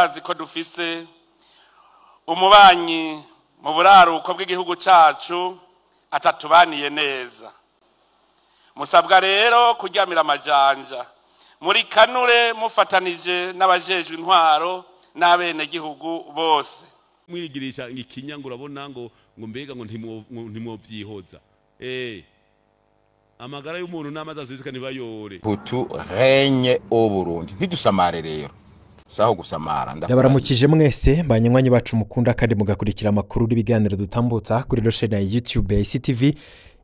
murazi ko dufise umubanyi mu buraruko bw'igihugu cacu atatubaniye neza. Musabwa rero kuryamira amajanja muri kanure mufatanije n'abajejwe intwaro n'abene gihugu bose. Mwigirisha ikinya ngo urabona ngo mbega ngo ntimwovyihoza. Amagara y'umuntu n'amazi aseseka nibayore. Hutu renye o Burundi. Ntidusamare rero. Saho gusamara. Ndabaramukije mwese banywanyi bacu mukunda kandi mugakurikira amakuru n'ibiganiro dutambutsa kuri rosheni ya YouTube ya ICTV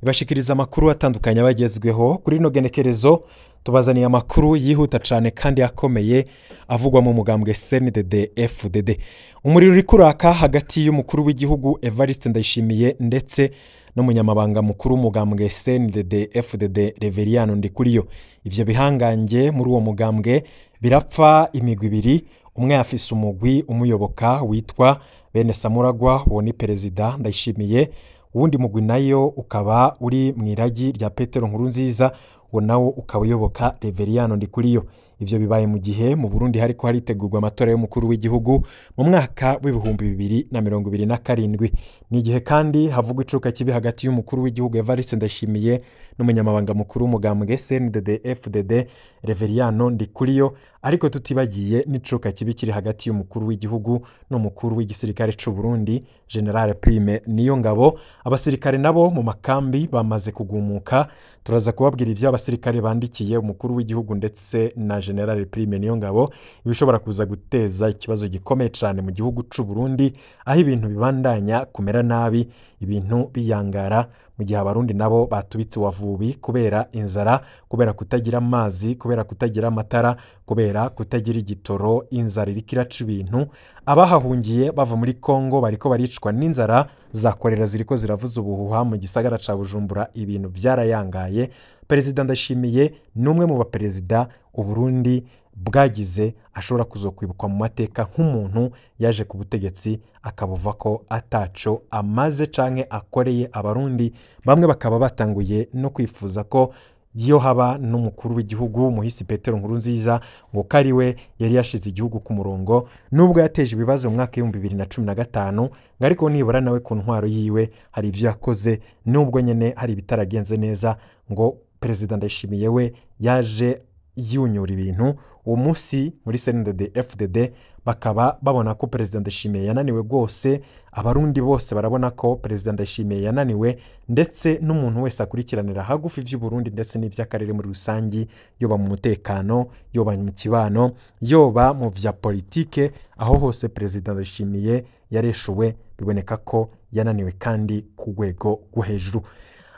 ibashikiriza amakuru atandukanye abagezweho kuri no genekerezo. Tubazaniye amakuru yihuta cyane kandi akomeye avugwa mu mugambwe CNDD-FDD. Umuriro uri kuraka hagati y'umukuru w'igihugu Evariste Ndayishimiye ndetse n'umunyamabanga mukuru w'umugambwe CNDD-FDD Reveriyano Ndikuriyo. Ivyo bihangange muri uwo mugambwe birapfa imigwi ibiri, umwe afise umugwi umuyoboka witwa Bene Samuragwa uwo ni perezida Ndayishimiye, uwundi mugwi nayo ukaba uri mwiragi rya Petero Nkurunziza uwo nawo ukaba uyoboka Reveriyano Ndikuriyo. Ivyo bibaye mu gihe mu Burundi hariko haritegurwa amatora y'umukuru w'igihugu mu mwaka w'ibihumbi 2027. Ni igihe kandi havugwa icuka kibi hagati y'umukuru w'igihugu Evariste Ndayishimiye n'umunyamabanga mukuru w'umugambwe CNDD-FDD Reveriyano Ndikuriyo, ariko tutibagiye n'icuka kibi kiri hagati y'umukuru w'igihugu n'umukuru w'igisirikare c'u Burundi General Prime Niyongabo. Abasirikare nabo mu makambi bamaze kugumuka. Turaza kubabwira ivyo abasirikare bandikiye umukuru w'igihugu ndetse na General Prime Niyongabo ibishobora kuza guteza ikibazo gikomeye cyane mu gihugu c'u Burundi, aho ibintu bibandanya kumera nabi, ibintu biyangara mu gihe abarundi nabo batubitse wavubi kubera inzara, kubera kutagira amazi, kubera kutagira amatara, kubera kutagira igitoro. Inzara irikiraca ibintu, abahahungiye bava muri Kongo bariko baricwa n'inzara, zakorera ziriko ziravuza ubuhuha mu gisagara ca Bujumbura. Ibintu byarayangaye. Perezida Ndayishimiye numwe mu baperezida Uburundi bwagize ashobora kuzokwibukwa mu mateka nk'umuntu yaje ku butegetsi akabuva ko ataco amaze canke akoreye abarundi. Bamwe bakaba batanguye no kwifuza ko iyo haba n'umukuru w'igihugu muhisi Petero Nkurunziza ngo kariwe yari yashize igihugu ku murongo, nubwo yateje ibibazo mu mwaka 2015, ariko nibura nawe ku ntwaro yiwe hari ivyo yakoze, nubwo nyene hari bitaragenze neza. Ngo Perezida Ndayishimiye we yaje yunyura ibintu. Uwo munsi muri CNDD-FDD bakaba babona ko Perezida Ndayishimiye yananiwe rwose, abarundi bose barabona ko Perezida Ndayishimiye yananiwe, ndetse n'umuntu wese akurikiranira hagufi vy'u Burundi ndetse n'ivy'akarere muri rusangi, yoba mu mutekano, yoba mu kibano, yoba mu vya politike, aho hose Perezida Ndayishimiye yareshuwe. Biboneka ko yananiwe kandi ku rwego rwo hejuru.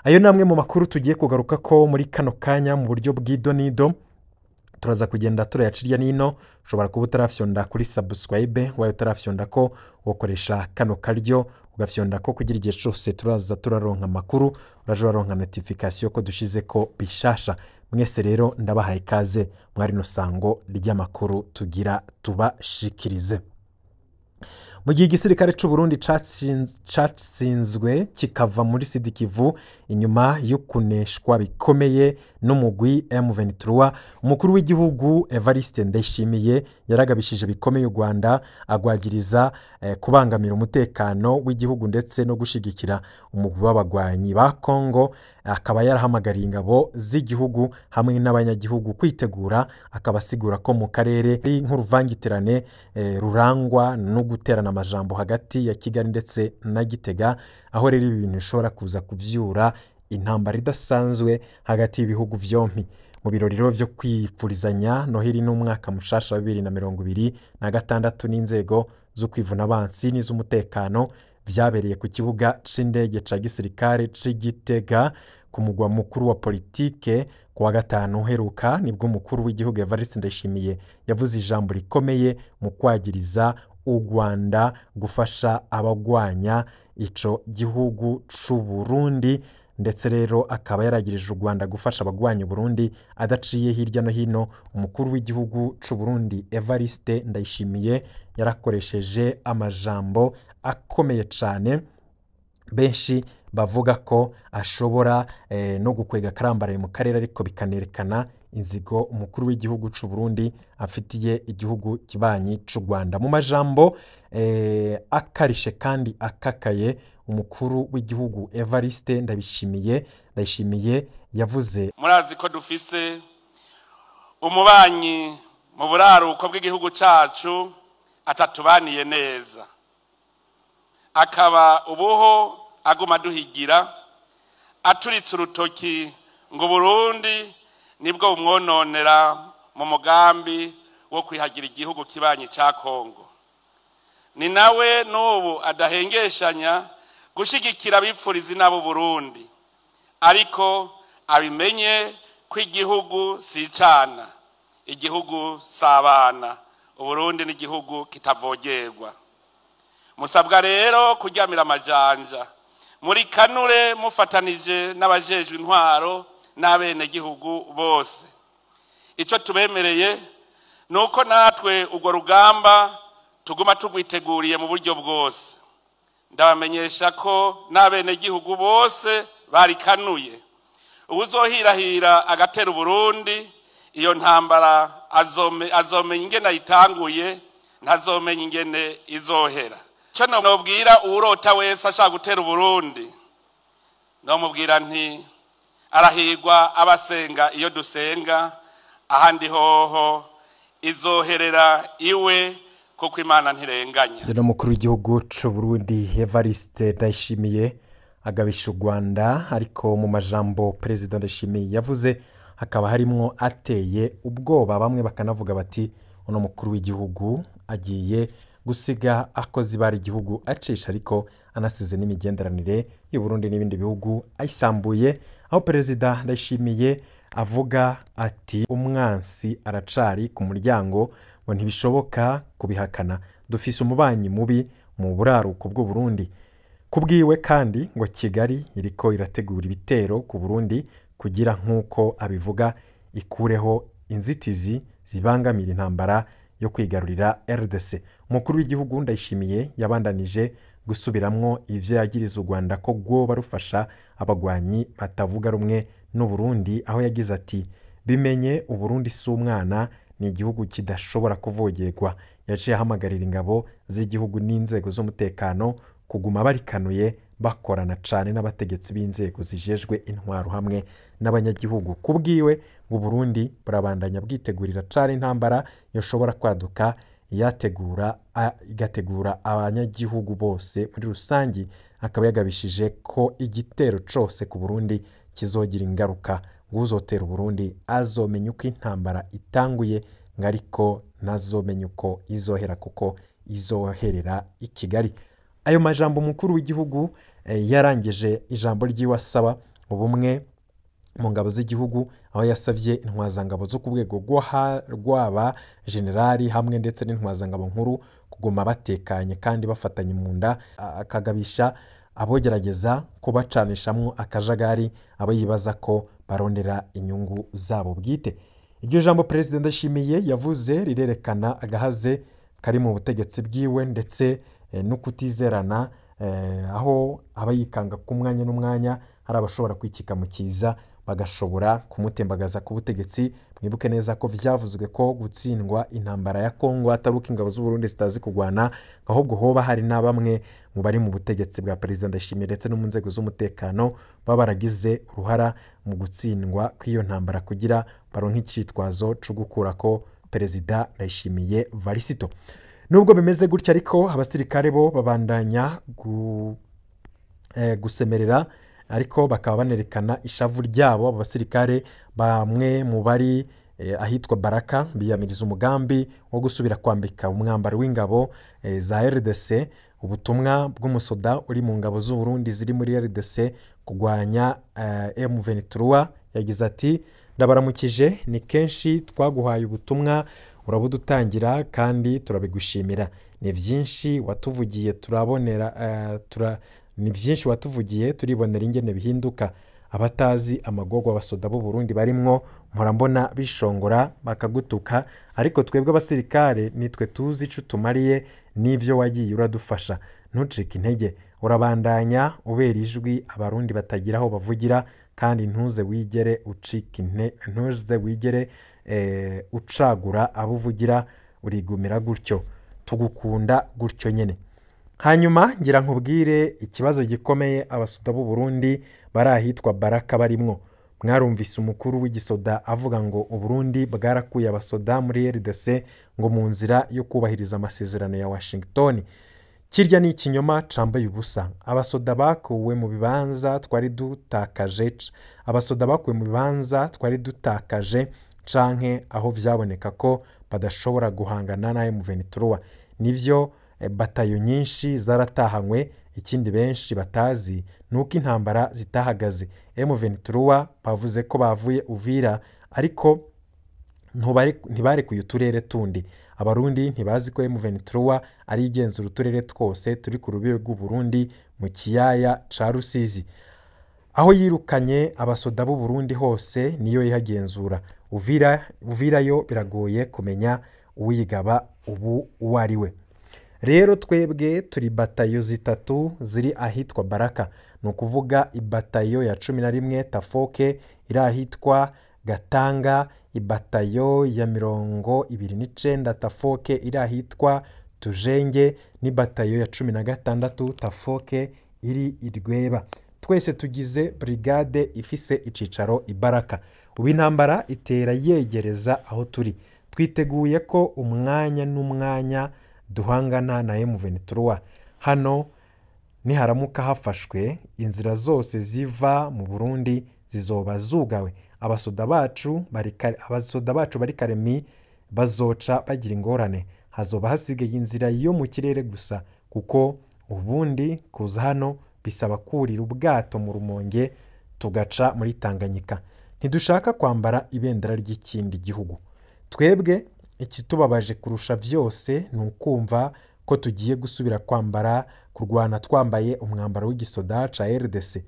Ayo namwe mu makuru tugiye kugaruka ko muri kano kanya mu buryo bw'idonido. Turaza kugenda turayacirya nino. Ushobora kuba utarafyonda kuri subscribe, wayo utarafyonda ko ukoresha kano karyo ugafyonda ko kugira igihe cyose turaza turaronka amakuru, uraje uraronka notification ko dushize ko bishasha. Mwese rero ndabahaye ikaze mwari no sango ry'amakuru tugira tubashikirize. Mu gihe igisirikare c'u Burundi catsinzwe kikava muri Sud Kivu inyuma yo kuneshwa bikomeye n'umugwi M23, umukuru w'igihugu Evariste Ndayishimiye yaragabishije bikomeye u Rwanda, agwagiriza kubangamira umutekano w'igihugu ndetse no gushigikira umugwi w'abagwanyi ba Kongo. Akaba yarahamagariye ingabo z'igihugu hamwe n'abanyagihugu kwitegura, akabasigura ko mu karere nk'uruvangitirane rurangwa no guterana amajambo hagati ya Kigali ndetse na Gitega, aho rero ibintu bishobora kuza kuvyura intambara idasanzwe hagati y'ibihugu vyompi. Mu birori rero vyo kwifurizanya Noheli n'umwaka mushasha wa 2026 n'inzego zo kwivuna abansi n'iz'umutekano vyabereye ku kibuga c'indege ca gisirikare c'Igitega ku mugwa mukuru wa politike. Kuwa gatanu uheruka nibwo umukuru w'igihugu Evariste Ndayishimiye yavuze ijambo rikomeye mu kwagiriza u Rwanda gufasha abagwanya ico gihugu c'u Burundi, ndetse rero akaba yaragirije u Rwanda gufasha abagwanya Burundi adaciye hirya no hino. Umukuru w'igihugu c'u Burundi Evariste Ndayishimiye yarakoresheje amajambo akomeye cyane benshi bavuga ko ashobora no gukwega akarambaraye mu karere, ariko bikanerekana inzigo umukuru w'igihugu cy'u Burundi afitiye igihugu kibanyi cy'u Rwanda. Mu majambo akarishe kandi akakaye, umukuru w'igihugu Evariste Ndayishimiye yavuze: murazi ko dufise umubanyi mu buraruko bw'igihugu cyacu atatubaniye neza, akaba ubuho aguma duhigira aturitse urutoki ngo Burundi nibwo bumwononera mu mugambi wo kwihagira igihugu kibanyi cya Kongo. Ni nawe n'ubu adahengeshanya gushigikira abipfurizi n'abo Burundi, ariko abimenye ko igihugu si icana, igihugu sabana, Uburundi n'igihugu kitavogerwa. Musabwa rero kuryamira amajanja, muri kanure mufatanije n'abajejwe intwaro n'abene gihugu bose. Ico tubemereye nuko natwe urwo rugamba tuguma tugwiteguriye mu buryo bwose. Ndabamenyesha ko n'abene gihugu bose barikanuye, uzohirahira agatera Burundi, iyo ntambara azomenya ingene ayitanguye, ntazomenya ingene izohera. Cyo nobwira urota wese ashaka gutera Burundi, nomubwira nti arahirwa abasenga iyo dusenga, ahandi hoho izoherera iwe kuko Imana ntirenganya. Rero umukuru w'igihugu cy'u Burundi Evariste Ndayishimiye agabisha u Rwanda, ariko mu majambo Perezida Ndayishimiye yavuze hakaba harimo ateye ubwoba. Bamwe bakanavuga bati uno mukuru w'igihugu agiye gusiga akozi bari igihugu acisha, ariko anasize n'imigenderanire y'u Burundi n'ibindi bihugu ayisambuye. Aho Perezida Ndayishimiye avuga ati umwansi aracari ku muryango, ngo ntibishoboka kubihakana, dufise umubanyi mubi mu buraruko bw'u Burundi. Kubwiwe kandi ngo Kigali iriko irategura ibitero ku Burundi kugira nk'uko abivuga ikureho inzitizi zibangamira intambara yo kwigarurira RDC. Umukuru w'igihugu Ndayishimiye yabandanije gusubiramwo ivyo yagiriza u Rwanda ko rwoba rufasha abagwanyi batavuga rumwe n'u Burundi, aho yagize ati bimenye u Burundi si umwana, ni igihugu kidashobora kuvogerwa. Yaciye ahamagarira ingabo z'igihugu n'inzego z'umutekano kuguma barikanuye bakorana cane n'abategetsi b'inzego zijejwe intwaro hamwe n'abanyagihugu. Kubwiwe ngo Burundi burabandanya bwitegurira cane intambara yoshobora kwaduka, igategura abanyagihugu bose muri rusangi. Akaba yagabishije ko igitero cose ku Burundi kizogira ingaruka, ngo uzotera Burundi azomenya uko intambara itanguye, ngo ariko ntazomenya uko izohera kuko izoherera i Kigali. Ayo majambo umukuru w'igihugu yarangije ijambo ryiwe asaba ubumwe mu ngabo z'igihugu, aho yasavye intwazangabo zo ku rwego rw'aba generali hamwe ndetse n'intwazangabo nkuru kuguma batekanye kandi bafatanye mu nda. Akagabisha abogerageza kubacanishamwo akajagari, abo yibaza ko barondera inyungu zabo bwite. Iryo jambo Perezida Ndayishimiye yavuze rirerekana agahaze kari mu butegetsi bwiwe ndetse no kutizerana, aho abayikanga ku mwanya n'umwanya hari abashobora kwikika mu kiza bagashobora kumutembagaza ku butegetsi. Mwibuke neza ko vyavuzwe ko gutsindwa intambara ya Kongo ataruka ingabo z'u Burundi zitazi kugwana, ahubwo hoba hari na bamwe mu bari mu butegetsi bwa Perezida Ndayishimiye ndetse no mu nzego z'umutekano baba baragize uruhara mu gutsindwa kw'iyo ntambara kugira baronke icitwazo cyo gukurako Perezida Ndayishimiye Varisito. Nubwo bimeze gutya ariko abasirikare bo babandanya gusemerera, ariko bakaba banerekana ishavu ryabo. Abasirikare bamwe mu bari ahitwa Baraka biyamiriza umugambi wo gusubira kwambika umwambaro w'ingabo za RDC. Ubutumwa bw'umusoda uri mu ngabo z'u Burundi ziri muri RDC kugwanya M23 yagize ati ndabaramukije, ni kenshi twaguhaye ubutumwa urabudutangira kandi turabigushimira. Ni byinshi watuvugiye turibonera ingene bihinduka. Abatazi amagorwa abasoda b'u Burundi barimwo murambona bishongora bakagutuka, ariko twebwe abasirikare nitwe tuzi ico tumariye n'ivyo wagiye uradufasha. Ntucike intege, urabandanya ubera ijwi abarundi batagira aho bavugira kandi ntuze wigere ucika ntuze wigere ucagura abo uvugira urigumira gutyo tugukunda gutyo nyene. Hanyuma ngira nkubwire ikibazo gikomeye abasoda b'u Burundi barahitwa Baraka barimwo. Mwarumvise umukuru w'igisoda avuga ngo Uburundi bwarakuye abasoda muri RDC ngo mu nzira yo kubahiriza amasezerano ya Washington. Kirya ni ikinyoma cambaye ubusa. Abasoda bakuwe mu bibanza twari dutakaje canke aho vyaboneka ko badashobora guhangana na M23. Nivyo batayo nyinshi zaratahanywe. Ikindi benshi batazi nuko intambara zitahagaze. M23 bavuze ko bavuye Uvira ariko ntibarekuye uturere tundi. Abarundi ntibazi ko M23 ari igenzura uturere twose turi ku rubibe rw'u Burundi mu kiyaya ca Rusizi. Aho yirukanye abasoda b'u Burundi hose niyo yihagenzura. Uvira yo biragoye kumenya uwigaba ubu uwariwe. Rero twebwe turi batayo zitatu ziri ahitwa Baraka. Nukuvuga ibatayo ya 11 Tafoke iri ahitwa Gatanga, ibatayo ya 29 Tafoke iri ahitwa Tujenge, n'ibatayo ya 16 Tafoke iri Irweba. Twese tugize brigade ifise icicaro ibaraka. Ubu intambara itera yegereza aho turi. Twiteguye ko umwanya n'umwanya duhangana na M23. Hano niharamuka hafashwe inzira zose ziva mu Burundi zizoba zugawe. Abasoda bacu bari Karemi bazoca bagira ingorane. Hazoba hasigaye inzira yo mu kirere gusa kuko ubundi kuza hano bisaba kurira ubwato mu Rumonge tugaca muri Tanganyika. Ntidushaka kwambara ibendera ry'ikindi gihugu. Twebwe ikitubabaje kurusha vyose nukumva ko tugiye gusubira kurwana twambaye umwambaro w'igisoda ca RDC.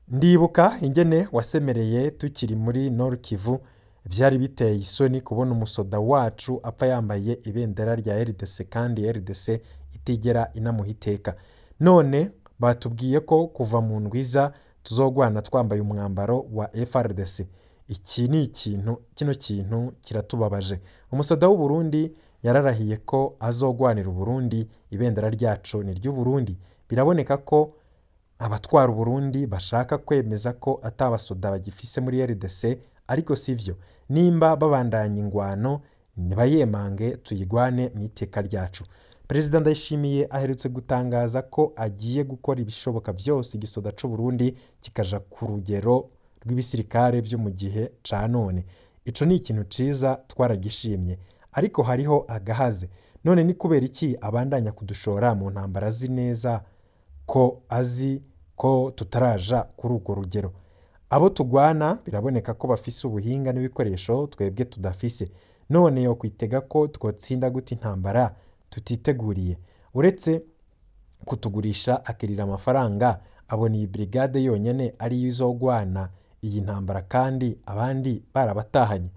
Ndibuka ingene wasemereye tukiri muri Nord Kivu, vyari biteye isoni kubona umusoda wacu apfa yambaye ibendera rya RDC kandi RDC itigera inamuhiteka. None batubwiye ko kuva mu ndwiza tuzogwana twambaye umwambaro wa FRDC. Kino kintu kiratubabaje. Umusoda w'u Burundi yararahiye ko azogwanira Burundi, ibendera ryacu ni ry'u Burundi. Biraboneka ko abatwara Burundi bashaka kwemeza ko atabasoda bagifise muri RDC, ariko sivyo. Nimba babandanya ingwano nibayemange tuyigwane mu iteka ryacu. President Ndayishimiye aherutse gutangaza ko agiye gukora ibishoboka byose igisoda c'u Burundi kikaja ku rugero rw'ibisirikare byo mu gihe ca none. Ico ni ikintu ciza twaragishimye, ariko hariho agahaze. None ni kubera iki abandanya kudushora mu ntambara azi neza ko azi ko tutaraja kuri urwo rugero? Abo tugwana biraboneka ko bafise ubuhinga n'ibikoresho twebwe tudafise. None yo kwitega ko twotsinda gute intambara tutiteguriye? Uretse kutugurisha akirira amafaranga, abona iyi brigade yonyene ari izogwana iyi ntambara kandi abandi barabatahanye.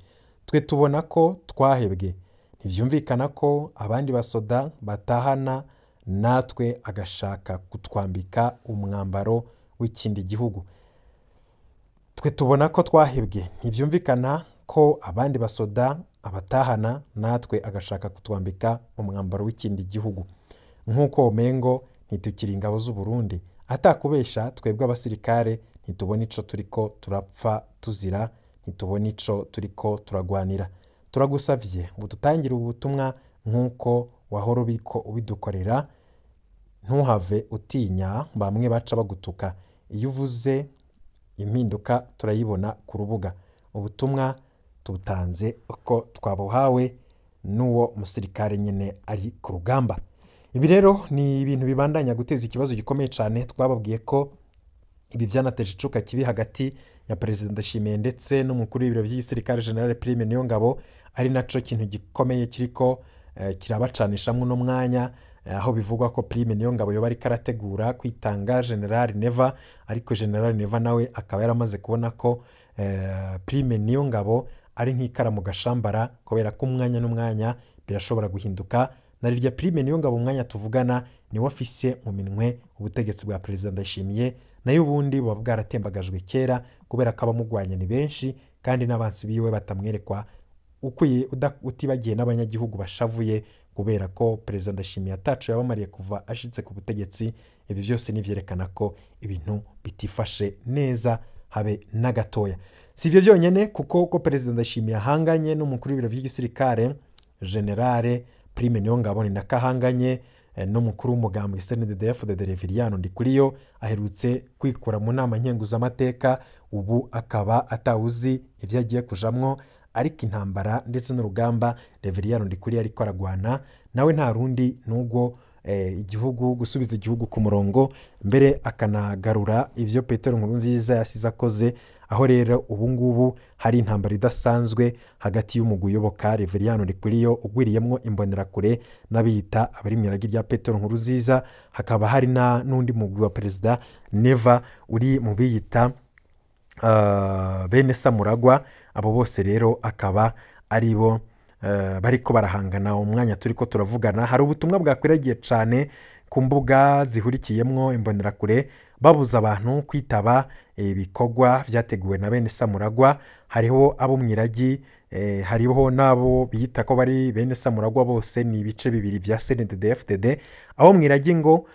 Twe tubona ko twahebwe. Ntivyumvikana ko abandi basoda batahana natwe agashaka kutwambika umwambaro w'ikindi gihugu. Twe tubona ko twahebwe. Ntivyumvikana ko abandi basoda abatahana natwe agashaka kutwambika umwambaro w'ikindi gihugu. Nkuko omengo ntitukiri ingabo z'u Burundi. Atakubesha twebwe abasirikare ntitubona ico turiko turapfa tuzira, ntitubona ico turiko turagwanira. Turagusavye ngo dutangire ubutumwa nkuko wahora ubiko ubidukorera. Ntuhave utinya bamwe baca bagutuka. Iyo uvuze impinduka turayibona ku rubuga. Ubutumwa tubutanze uko twabuhawe n'uwo musirikare nyene ari ku rugamba. Ibi rero ni ibintu bibandanya guteza ikibazo gikomeye cyane. Twababwiye ko ibi byanateje icuka kibi hagati ya President Ndayishimiye ndetse n'umukuru w'ibiro by'igisirikare General Prime Niyongabo, ari naco kintu gikomeye kiriko kirabacanishamwe no mwanya, aho bivugwa ko Prime Niyongabo yoba ari karategura kwitanga General Neva, ariko General Neva nawe akaba yaramaze kubona ko Prime Niyongabo ari nk'ikara mu gashambara, kubera ko umwanya n'umwanya birashobora guhinduka. Narirya Prime Niyongabo umwanya tuvugana niwe afise mu minwe ubutegetsi bwa perezida Ndayishimiye, nayo ubundi buba bwaratembagajwe kera kubera ko abamugwanya ni benshi kandi n'abansi biwe batamwerekwa ukwiye utibagiye n'abanyagihugu bashavuye kubera ko perezida Ndayishimiye atacu yabamariye kuva ashitse ku butegetsi. Ibi byose nivyerekana ko ibintu bitifashe neza habe na gatoya. Si ivyo byonyene kuko ko perezida Ndayishimiye ahanganye n'umukuru w'ibiro by'igisirikare Generale Prime Niyongabo, ni nakahanganye n'umukuru w'umugambi CNDD-FDD Reveriyano Ndikuriyo aherutse kwikura mu nama nkenguzamateka, ubu akaba atawuzi ivyo agiye kujamwo, ariko intambara ndetse n'urugamba Reveriyano Ndikuriyo ariko aragwana nawe nta rundi nubwo igihugu gusubiza igihugu ku murongo, mbere akanagarura ivyo Petero Nkurunziza yasize akoze, aho rero ubu ngubu hari intambara idasanzwe hagati y'umugwi uyoboka Reveriyano Ndikuriyo ugwiriyemwo imbonerakure n'abiyita abari mu iragi rya Petero Nkurunziza, hakaba hari n'undi mugwi wa perezida Neva uri mu biyita bene Samuragwa. Abo bose rero akaba ari bo bariko barahangana umwanya turiko turavugana. Hari ubutumwa bwakwiragiye cyane ku mbuga zihurikiyemwo imbonerakure babuza abantu kwitaba ibikorwa vyateguwe na bene Samuragwa. Hariho abo mwiragi, hariho nabo biyita ko bari bene Samuragwa, bose ni ibice bibiri vya CNDD-FDD. Abo mwiragi ngo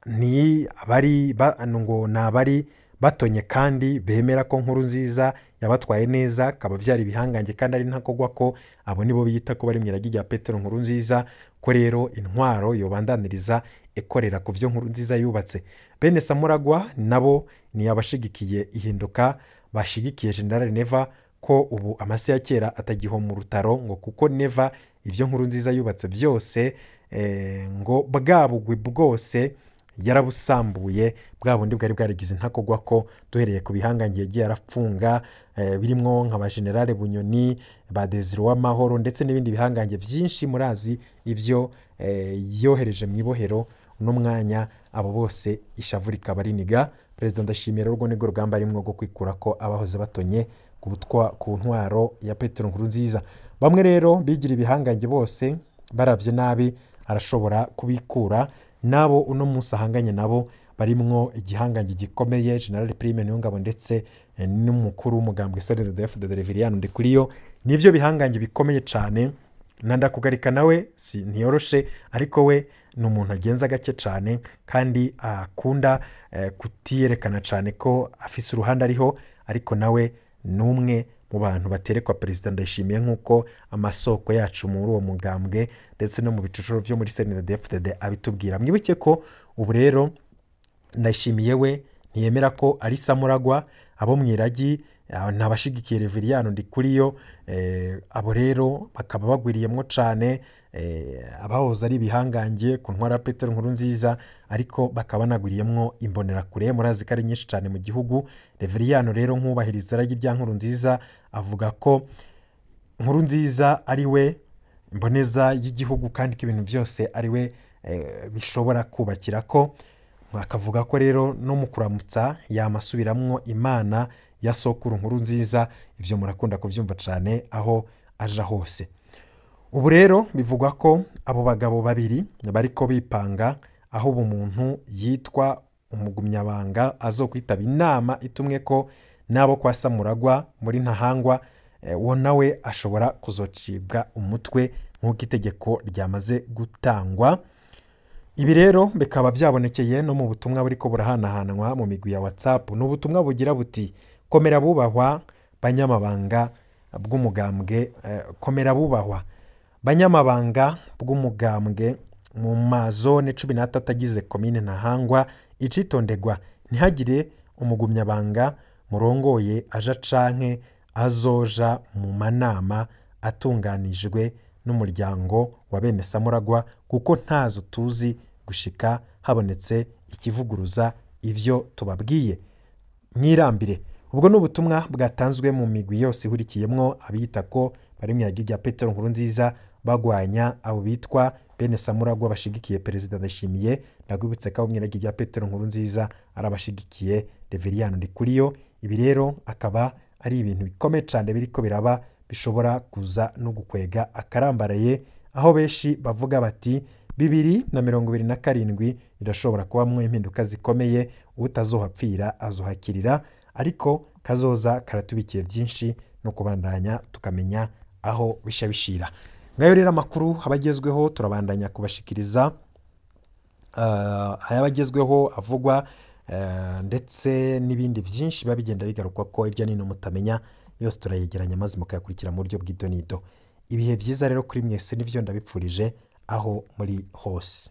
ni abari ngo nabari batonye kandi bemera ko Nkurunziza yabatwaye neza, kaba vyari bihangange kandi ari ntakogwa ko abo nibo biyita ko bari mwiragi rya Petero Nkurunziza, ko rero intwaro yobandaniriza ekorera ku vyo Nkurunziza yubatse. Bene Samuragwa nabo ni abashigikiye ihinduka, bashigikiye General Neva ko ubu amase ya kera atagiho mu rutaro, ngo kuko Neva ivyo Nkurunziza yubatse byose ngo bwabugwi bwose yarabusambuye, bwa bundi bwari bwarigize ntakogwa ko duhereye ku bihangangiye yagiye arapfunga, birimwo nk'aba General Bunyoni, ba Desire Uwamahoro ndetse n'ibindi bihangange byinshi murazi ivyo yohereje mu ibohero. Uno mwanya abo bose ishavu rikaba riniga. Perezida Ndayishimiye rero nigo rugamba arimwo go kwikura ko abahoze batonye ku ntwaro ya Petero Nkurunziza. Bamwe rero bigira ibihangange bose baravye nabi arashobora kubikura, nabo uno munsi ahanganye nabo barimwo igihangange gikomeye General Prime Niyongabo ndetse n'umukuru w'umugambi CNDD-FDD Reveriyano Ndikuriyo. Nivyo bihangange bikomeye cyane, nandakugarika nawe si ntiyoroshe, ariko we ni umuntu agenza gake cyane kandi akunda kutiyerekana cyane ko afise uruhande ariho, ariko nawe numwe mu bantu baterekwa perezida Ndayishimiye nk'uko amasoko yacu muri uwo mugambwe ndetse no mu biciciro byo muri CNDD-FDD abitubwira. Mwibuke ko ubu rero Ndayishimiye we ntiyemera ko ari Samuragwa, abo mwiragi ntabashigikiye Reveriyano Ndikuriyo. Abo rero bakaba bagwiriyemwo cyane abahoze ari bihangange ku ntwara ya Petero Nkurunziza, ariko bakaba nagwiriyemwo imbonerakure murazi ko ari nyinshi cyane mu gihugu. Reveriyano rero nkubahiriza iragi rya Nkurunziza avuga ko Nkurunziza ari we imboneza y'igihugu kandi ko ibintu byose ari we bishobora kubakira ko. Akavuga ko rero no mu kuramutsa yamasubiramwo Imana ya sokuru Nkurunziza. Ivyo murakunda kuvyumva cyane aho aja hose. Ubu rero bivugwa ko abo bagabo babiri bariko bipanga aho umuntu yitwa umugumyabanga azokwitaba inama itumwe ko nabo kwa Samuragwa muri Ntahangwa, wo nawe ashobora kuzocibwa umutwe nk'uko itegeko ryamaze gutangwa. Ibi rero bikaba byabonekeye no mu butumwa buriko burahanahanwa mu migwi ya WhatsApp. N'ubutumwa bugira buti: komera bubahwa banyamabanga bw'umugambwe, komera bubahwa banyamabanga bw'umugambwe mu mazone 13 agize komine Ntahangwa, icitondegwa ntihagire umugumyabanga murongoye aja canke azoja mu manama atunganijwe n'umuryango wa bene Samuragwa, kuko ntazo tuzi gushika habonetse ikivuguruza ivyo tubabwiye. Mwirambire. Ubwo n'ubutumwa bwatanzwe mu migwi yose ihurikiyemwo abiyita ko bari mu iragi rya Petero Nkurunziza bagwanya abo bitwa bene Samuragwa bashigikiye perezida Ndayishimiye. Nagwibutse ko mu iragi rya Petero Nkurunziza arabashigikiye Reveriyano Ndikuriyo. Ibi rero akaba ari ibintu bikomeye cyane biriko biraba, bishobora kuza no gukwega akarambaraye, aho benshi bavuga bati 2027 irashobora kubamwo impinduka zikomeye, utazohapfira azohakirira, ariko kazoza karatubikiye byinshi no kubandanya tukamenya aho bisha bishira. Ngayo rero amakuru abagezweho turabandanya kubashikiriza ayabagezweho avugwa ndetse n'ibindi byinshi babigenda bigaruka ko irya nino mutamenya yose turayegeranya maze mukayakurikira mu buryo bw'idonido. Ibihe byiza rero kuri mwese n'ivyo ndabipfurije aho muri hose.